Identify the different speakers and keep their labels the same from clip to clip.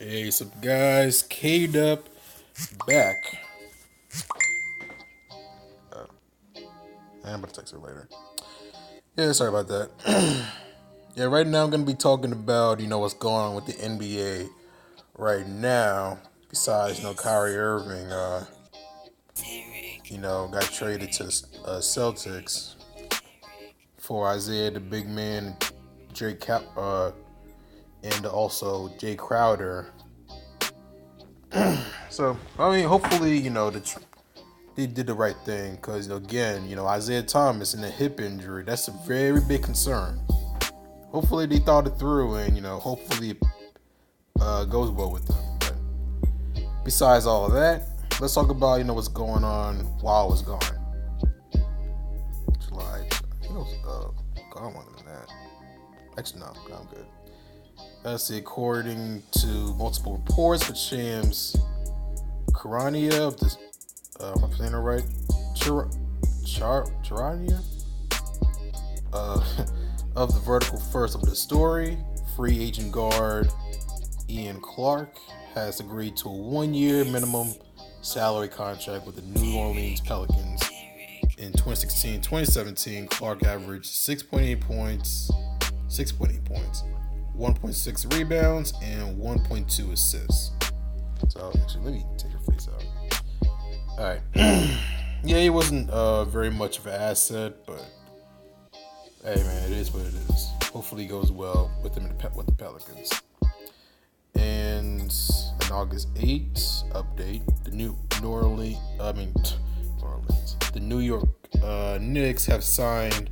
Speaker 1: Hey, what's up, guys? K-Dub back. I'm gonna text her later. Yeah, sorry about that. Yeah, right now I'm gonna be talking about what's going on with the NBA right now. Besides, Kyrie Irving, got traded to the Celtics for Isaiah the big man, and also Jay Crowder. So I mean, hopefully, they did the right thing because again, Isaiah Thomas and a hip injury, that's a very big concern. Hopefully they thought it through and hopefully it goes well with them. But besides all of that, let's talk about what's going on while I was gone. July, I think it was gone longer than that. Actually, no, I'm good. Let's see. According to multiple reports, the Shams Karania of the am I saying it right? Charania? Of the vertical first of the story, free agent guard Ian Clark has agreed to a 1-year minimum salary contract with the New Orleans Pelicans. In 2016-2017, Clark averaged 6.8 points, 1.6 rebounds, and 1.2 assists. So actually, let me take your face out. All right. Yeah, he wasn't very much of an asset, but hey, man, it is what it is. Hopefully, it goes well with him with the Pelicans. And an August 8th update: the the New York Knicks have signed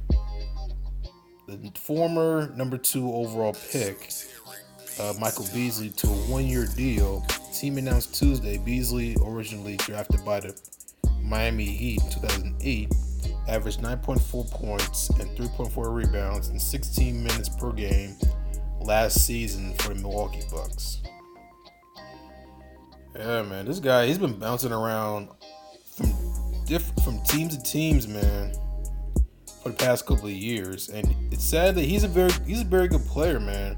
Speaker 1: the former number 2 overall pick, Michael Beasley, to a 1-year deal. The team announced Tuesday Beasley, originally drafted by the Miami Heat in 2008, averaged 9.4 points and 3.4 rebounds in 16 minutes per game last season for the Milwaukee Bucks. Yeah, man, this guy, he's been bouncing around from teams to teams, man, for the past couple of years, and it's sad that he's a very good player, man.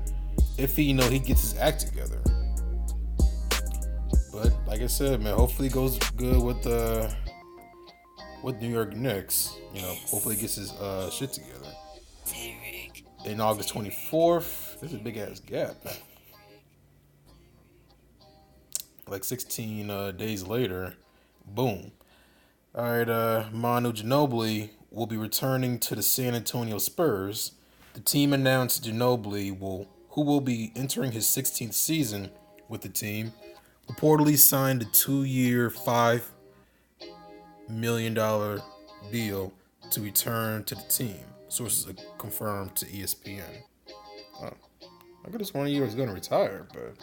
Speaker 1: If he gets his act together. But like I said, man, hopefully it goes good with New York Knicks. Hopefully he gets his shit together. In August 24th, this is a big ass gap. Like 16 days later, boom. All right, Manu Ginobili will be returning to the San Antonio Spurs. The team announced Ginobili who will be entering his 16th season with the team, reportedly signed a 2-year, $5 million deal to return to the team. Sources confirmed to ESPN. Oh, I could have sworn he was going to retire, but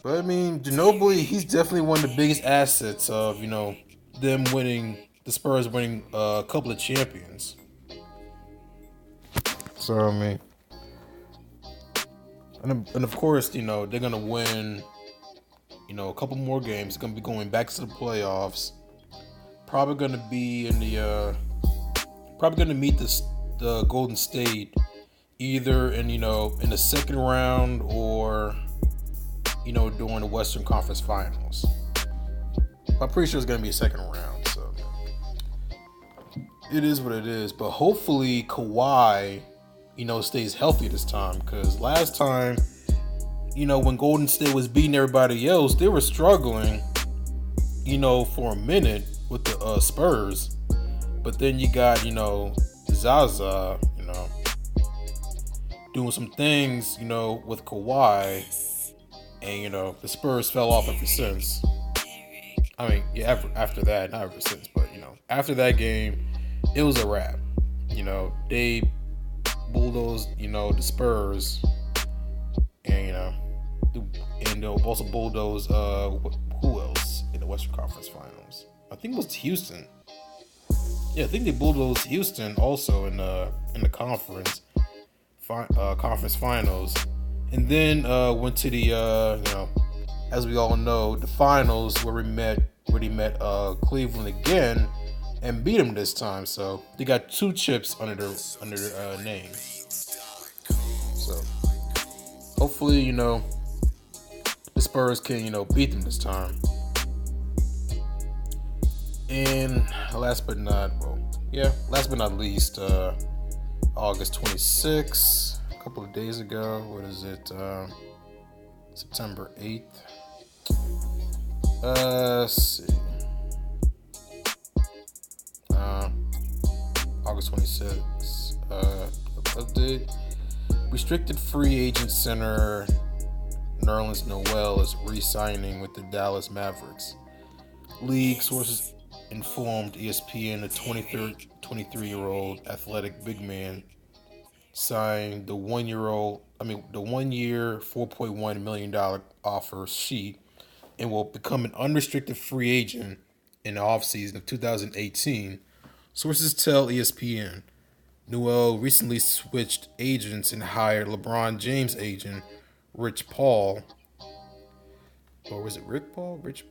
Speaker 1: I mean, Ginobili, he's definitely one of the biggest assets of the Spurs winning a couple of champions. So I mean, and of course, they're gonna win, a couple more games. They're gonna be going back to the playoffs. Probably gonna be probably gonna meet the Golden State either in the second round or during the Western Conference Finals. I'm pretty sure it's gonna be a second round, so it is what it is. But hopefully Kawhi, stays healthy this time, because last time, when Golden State was beating everybody else, they were struggling, for a minute with the Spurs. But then you got, Zaza, doing some things, with Kawhi, and the Spurs fell off ever since. I mean, yeah, after that, not ever since, but after that game, it was a wrap. They bulldozed, the Spurs, and also bulldozed who else in the Western Conference Finals? I think it was Houston. Yeah, I think they bulldozed Houston also in the conference finals, and then went to the as we all know, the finals where they met Cleveland again and beat them this time. So they got 2 chips under their name. So hopefully the Spurs can, beat them this time. And last but not least, August 26th, a couple of days ago. What is it? September 8th. Let's see. August 26th. Update. Restricted free agent center Nerlens Noel is re-signing with the Dallas Mavericks. League sources informed ESPN the 23-year-old athletic big man signed the 1 year, $4.1 million offer sheet and will become an unrestricted free agent in the offseason of 2018. Sources tell ESPN. Noel recently switched agents and hired LeBron James' agent, Rich Paul. Or was it Rick Paul? Rich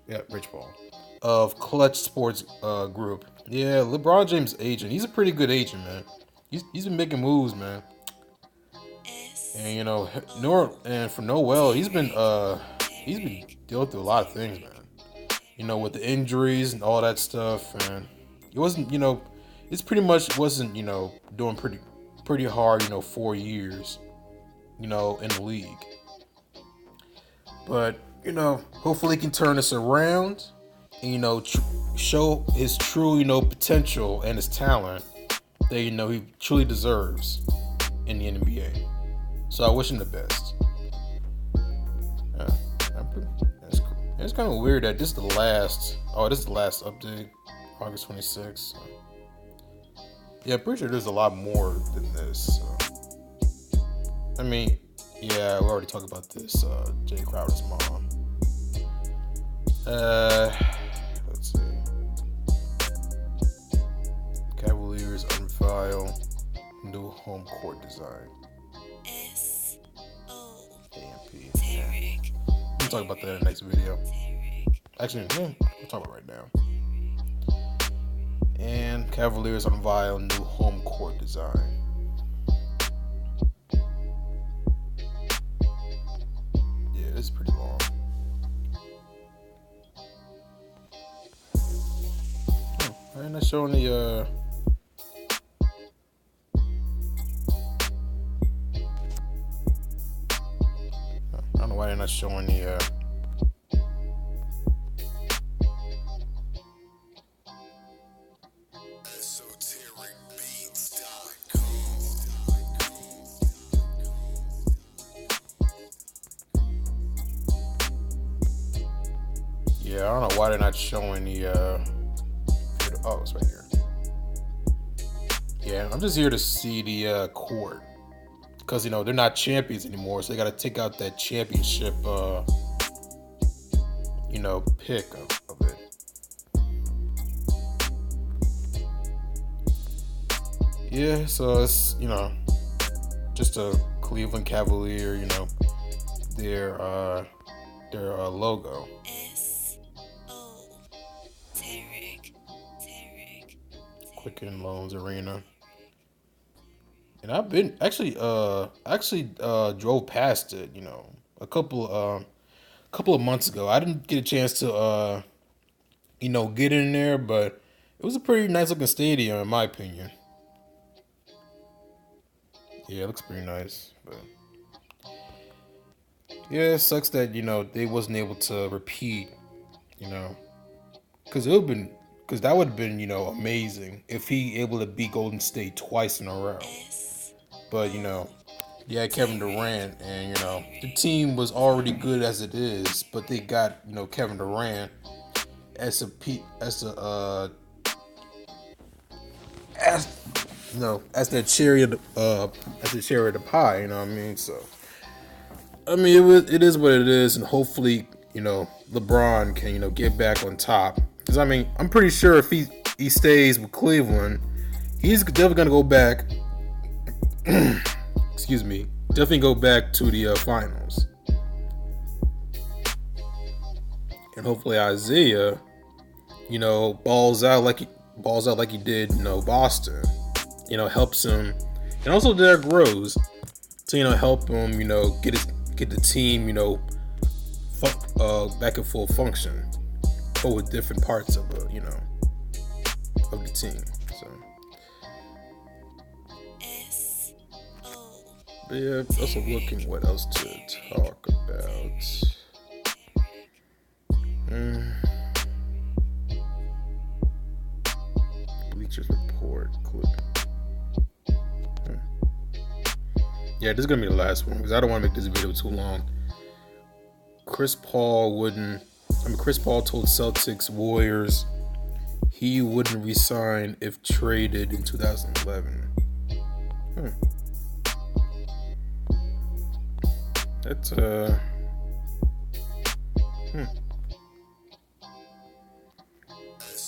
Speaker 1: Paul. Of Clutch Sports Group. Yeah, LeBron James' agent. He's a pretty good agent, man. He's been making moves, man. And for Noel, he's been dealing through a lot of things, man. With the injuries and all that stuff, and it wasn't, it's pretty much wasn't, doing pretty hard, 4 years, in the league. But, hopefully he can turn this around and, show his true, potential and his talent that, he truly deserves in the NBA. So I wish him the best. It's kind of weird that this is the last update, August 26th. Yeah, I'm pretty sure there's a lot more than this. We already talked about this. Jay Crowder's mom. Let's see. Cavaliers unveil new home court design. AMP. We'll talk about that in the next video. Actually, we'll talk about it right now. And Cavaliers unveil new home court design. Yeah, this is pretty long. Why ain't I showing the I don't know why they're not showing the I don't know why they're not showing the oh, it's right here. Yeah, I'm just here to see the court. Because, they're not champions anymore, so they got to take out that championship, pick of it. Yeah, so it's, just a Cleveland Cavalier, their logo. Quicken Loans Arena. And I've been actually drove past it, a couple of months ago. I didn't get a chance to get in there, but it was a pretty nice looking stadium in my opinion. Yeah, it looks pretty nice, but yeah, it sucks that they wasn't able to repeat, because that would have been amazing if he able to beat Golden State twice in a row. But you had Kevin Durant, and the team was already good as it is, but they got Kevin Durant as their cherry of the pie. You know what I mean? So it is what it is, and hopefully LeBron can get back on top. Because I'm pretty sure if he stays with Cleveland, he's definitely gonna go back. Excuse me. Definitely go back to the finals. And hopefully Isaiah, balls out like he did, Boston. Helps him, and also Derrick Rose to help him, get the team, back in full function, but with different parts of of the team. So, but yeah, also looking what else to talk about. Mm, Bleachers Report clip. Yeah, this is gonna be the last one because I don't want to make this video too long. Chris Paul told Celtics Warriors he wouldn't resign if traded in 2011. That's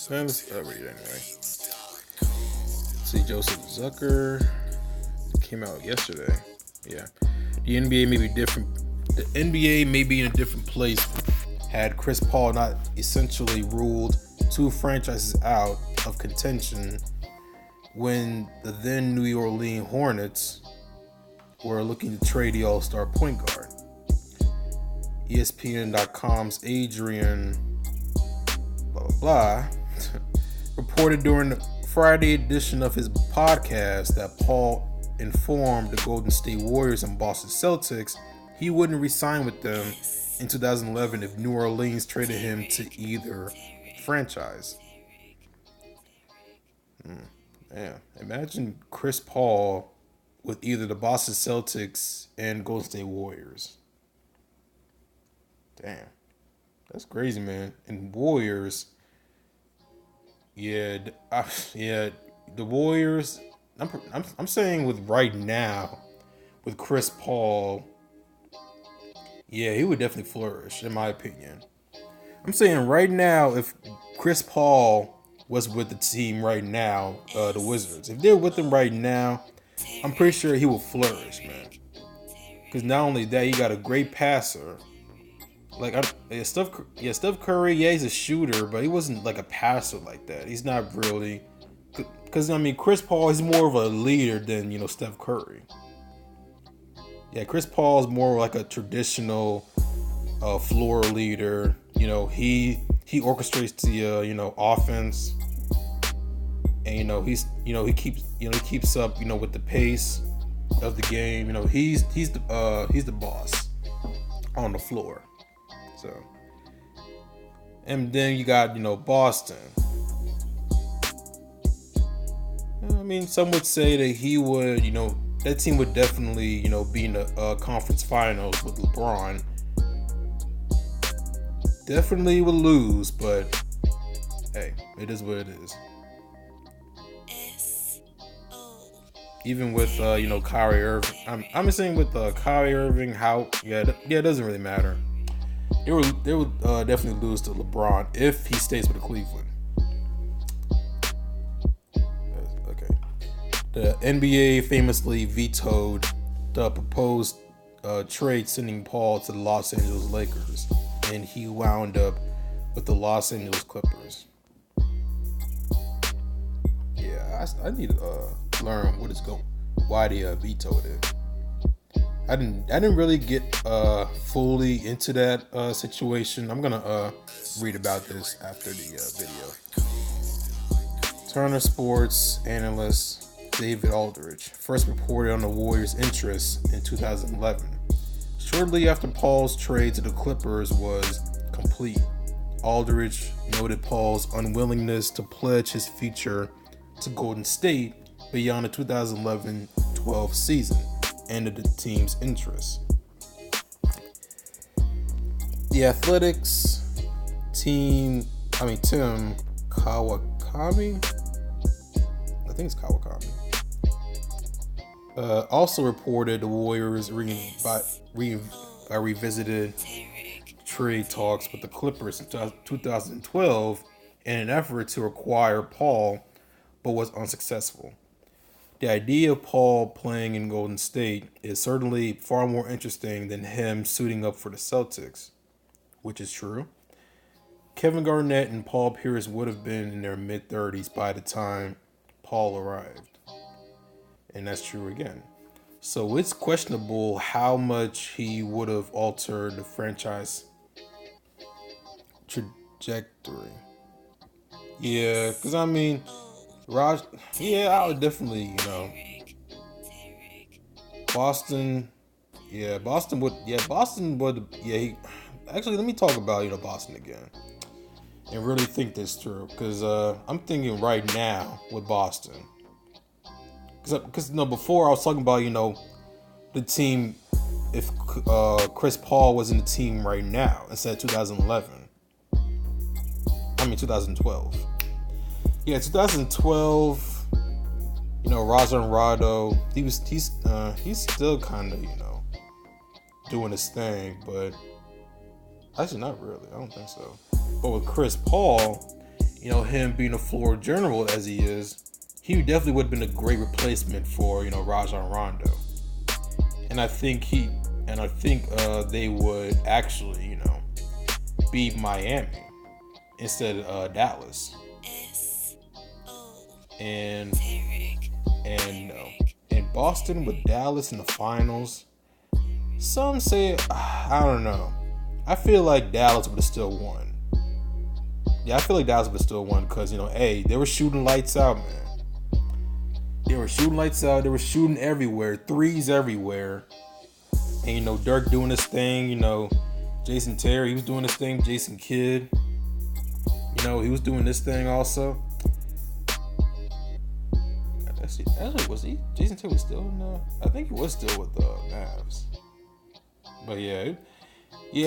Speaker 1: let's read it anyway. See, Joseph Zucker came out yesterday. Yeah, the NBA may be different. The NBA may be in a different place had Chris Paul not essentially ruled two franchises out of contention when the then New Orleans Hornets were looking to trade the All-Star point guard. ESPN.com's Adrian blah blah blah reported during the Friday edition of his podcast that Paul informed the Golden State Warriors and Boston Celtics he wouldn't re-sign with them in 2011 if New Orleans traded him to either franchise. Man, imagine Chris Paul with either the Boston Celtics and Golden State Warriors. Damn, that's crazy, man. And Warriors, yeah, the Warriors. I'm saying with right now, with Chris Paul, yeah, he would definitely flourish in my opinion. I'm saying right now, if Chris Paul was with the team right now, the Wizards, if they're with him right now, I'm pretty sure he will flourish, man. Because not only that, he got a great passer. Steph Curry, yeah, he's a shooter, but he wasn't like a passer like that. He's not really. Because, Chris Paul is more of a leader than, Steph Curry. Yeah, Chris Paul is more like a traditional floor leader. He orchestrates the, offense. And, he keeps up, with the pace of the game. He's the boss on the floor. So, and then you got, Boston. Some would say that he would, that team would definitely, be in the conference finals with LeBron. Definitely would lose, but hey, it is what it is. Even with, Kyrie Irving, I'm saying with Kyrie Irving, it doesn't really matter. They would definitely lose to LeBron if he stays with Cleveland. Okay. The NBA famously vetoed the proposed trade sending Paul to the Los Angeles Lakers, and he wound up with the Los Angeles Clippers. Yeah, I need to learn why they vetoed it. I didn't really get fully into that situation. I'm gonna read about this after the video. Turner Sports analyst David Aldridge first reported on the Warriors' interest in 2011. Shortly after Paul's trade to the Clippers was complete, Aldridge noted Paul's unwillingness to pledge his future to Golden State beyond the 2011-12 season ended the team's interest. The Athletics Tim Kawakami, I think it's Kawakami, also reported the Warriors revisited trade talks with the Clippers in 2012 in an effort to acquire Paul, but was unsuccessful. The idea of Paul playing in Golden State is certainly far more interesting than him suiting up for the Celtics, which is true. Kevin Garnett and Paul Pierce would have been in their mid-30s by the time Paul arrived. And that's true again. So it's questionable how much he would have altered the franchise trajectory. Yeah, because I mean, Raj. Yeah, I would definitely, Boston. Yeah, Boston would. Yeah, Boston would. Yeah, actually, let me talk about Boston again and really think this through because I'm thinking right now with Boston because before I was talking about the team if Chris Paul was in the team right now instead of 2011. I mean 2012. Yeah, 2012. Rajon Rondo. He's still kind of doing his thing, but actually not really. I don't think so. But with Chris Paul, him being a floor general as he is, he definitely would have been a great replacement for Rajon Rondo. And I think they would actually beat Miami instead of Dallas. And Boston with Dallas in the finals. Some say I don't know. I feel like Dallas would have still won. Yeah, I feel like Dallas would have still won because they were shooting lights out, man. They were shooting lights out. They were shooting everywhere, threes everywhere. And Dirk doing his thing. Jason Terry, he was doing his thing. Jason Kidd, he was doing this thing also. Actually, was he? Jason Terry was still in the... I think he was still with the Mavs. But yeah,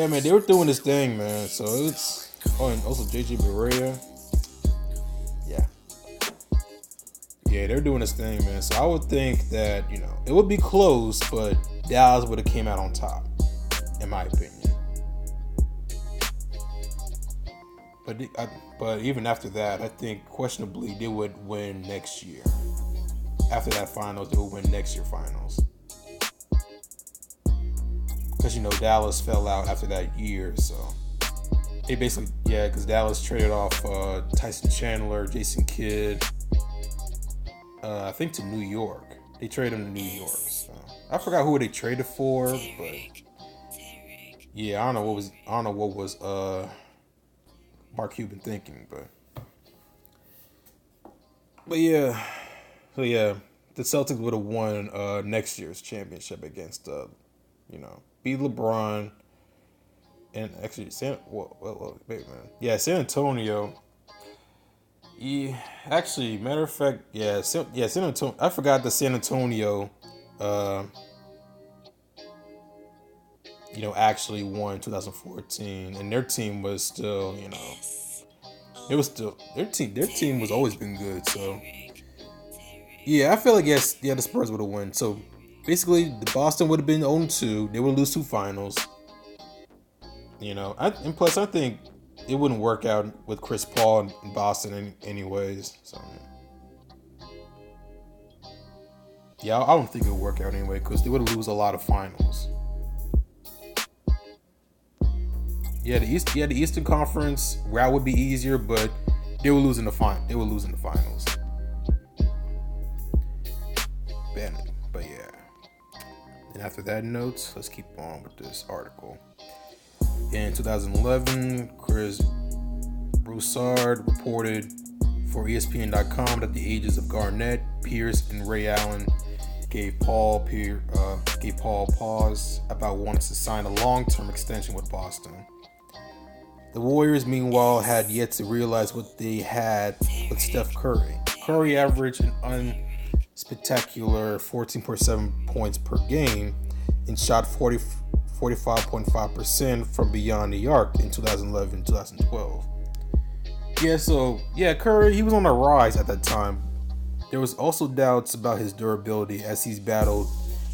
Speaker 1: man, they were doing this thing, man. So it's... Oh, and also JJ Barea. Yeah, they're doing this thing, man. So I would think that, it would be close, but Dallas would have came out on top, in my opinion. But even after that, I think questionably they would win next year. After that finals, they would win next year finals. Because, Dallas fell out after that year, so. They basically, because Dallas traded off Tyson Chandler, Jason Kidd, I think to New York. They traded him to New York, so. I forgot who they traded for, but. Yeah, I don't know what was Mark Cuban thinking, but. But yeah. So yeah, the Celtics would have won next year's championship against, beat LeBron, and actually wait, man. Yeah, San Antonio. Yeah, actually, matter of fact, San Antonio. I forgot that San Antonio, actually won 2014, and their team was still, it was still their team. Their team was always been good, so. Yeah, I feel like the Spurs would have won. So basically, the Boston would have been 0-2. They would lose 2 finals. And plus I think it wouldn't work out with Chris Paul in Boston anyways. So yeah, I don't think it would work out anyway because they would lose a lot of finals. Yeah, the Eastern Conference route would be easier, but they were losing the finals. But yeah. And after that note, let's keep on with this article. In 2011, Chris Broussard reported for ESPN.com that the agents of Garnett, Pierce, and Ray Allen gave Paul pause about wanting to sign a long-term extension with Boston. The Warriors, meanwhile, had yet to realize what they had with Steph Curry. Curry averaged an unspectacular 14.7 points per game and shot 45.5% from beyond the arc in 2011-2012. Curry, he was on the rise at that time. There was also doubts about his durability as he's battled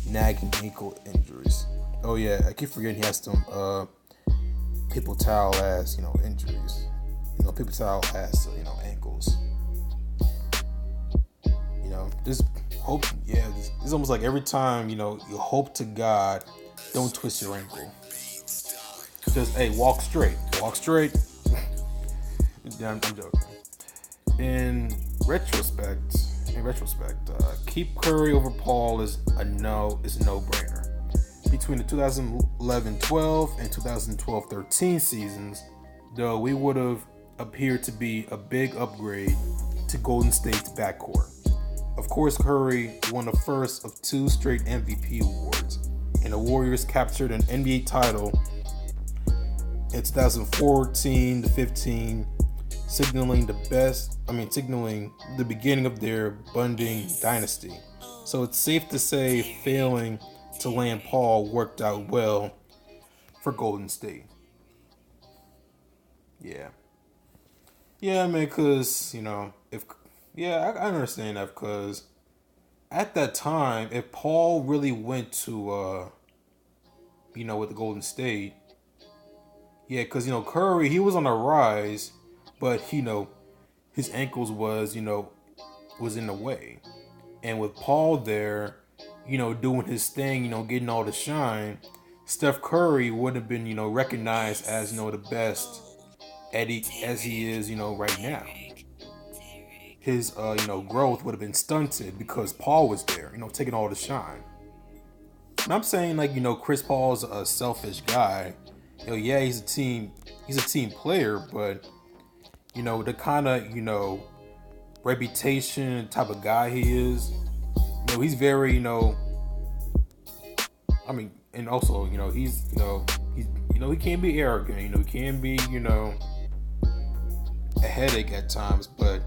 Speaker 1: nagging ankle injuries. Oh yeah, I keep forgetting he has some paper towel ass, injuries. Paper towel ass, ankles. Just hope, it's almost like every time, you hope to God, don't twist your ankle. Just, hey, walk straight. Yeah, I'm joking. In retrospect, keep Curry over Paul is a no-brainer. Between the 2011-12 and 2012-13 seasons, though we would have appeared to be a big upgrade to Golden State's backcourt. Of course, Curry won the first of 2 straight MVP awards, and the Warriors captured an NBA title in 2014 to 15, signaling the beginning of their budding dynasty. So it's safe to say failing to land Paul worked out well for Golden State. Yeah. Yeah, man, because, I understand that because at that time, if Paul really went to, with the Golden State, yeah, because, Curry, he was on a rise, but, his ankles was in the way. And with Paul there, doing his thing, getting all the shine, Steph Curry would have been, recognized as, the best as he is, right now. His, growth would have been stunted because Paul was there, taking all the shine. And I'm saying, Chris Paul's a selfish guy. Yeah, he's a team player, but, the kind of, reputation type of guy he is, he's very, and also, he can't be arrogant, he can be, a headache at times, but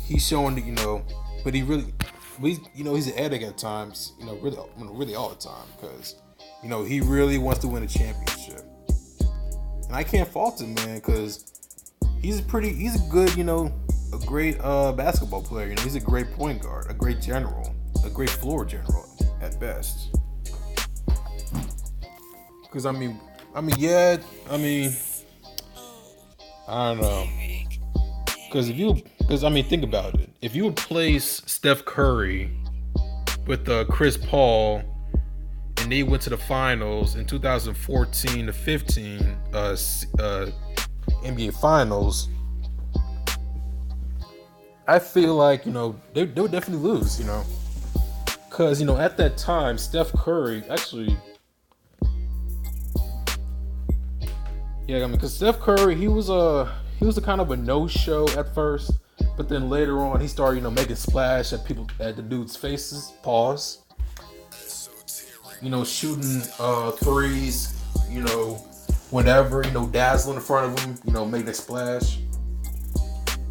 Speaker 1: he's showing that, but he's a headache at times, really all the time, because, he really wants to win a championship. And I can't fault him, man, because he's a good, a great basketball player. He's a great point guard, a great general, a great floor general at best. Because I don't know. Because think about it. If you would place Steph Curry with Chris Paul, and they went to the finals in 2014 to 15 NBA Finals, I feel like they would definitely lose. Because at that time Steph Curry actually. Yeah, because Steph Curry, he was a kind of a no-show at first, but then later on he started, making splash at the dudes' faces. Pause. Shooting threes, whenever, dazzling in front of him, making a splash.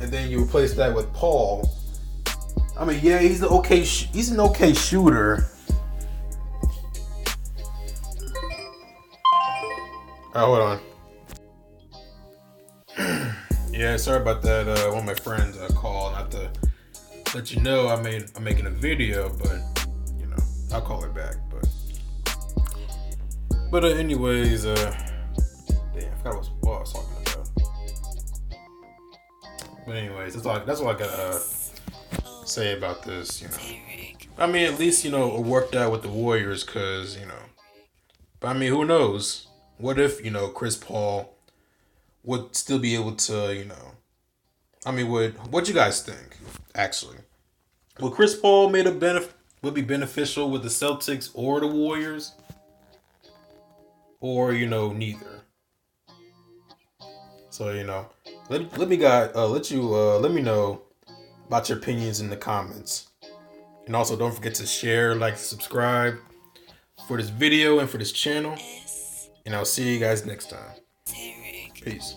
Speaker 1: And then you replace that with Paul. He's an okay shooter. Hold on. Yeah, sorry about that. One of my friends called. Not to let you know I'm making a video, but I'll call her back. But anyways, damn, I forgot what I was talking about. But anyways, that's all I gotta say about this. At least it worked out with the Warriors, cause But who knows? What if Chris Paul would still be able to, what you guys think, actually? Would Chris Paul would be beneficial with the Celtics or the Warriors? Or, neither. So, let me know about your opinions in the comments. And also don't forget to share, like, subscribe for this video and for this channel. And I'll see you guys next time. Peace.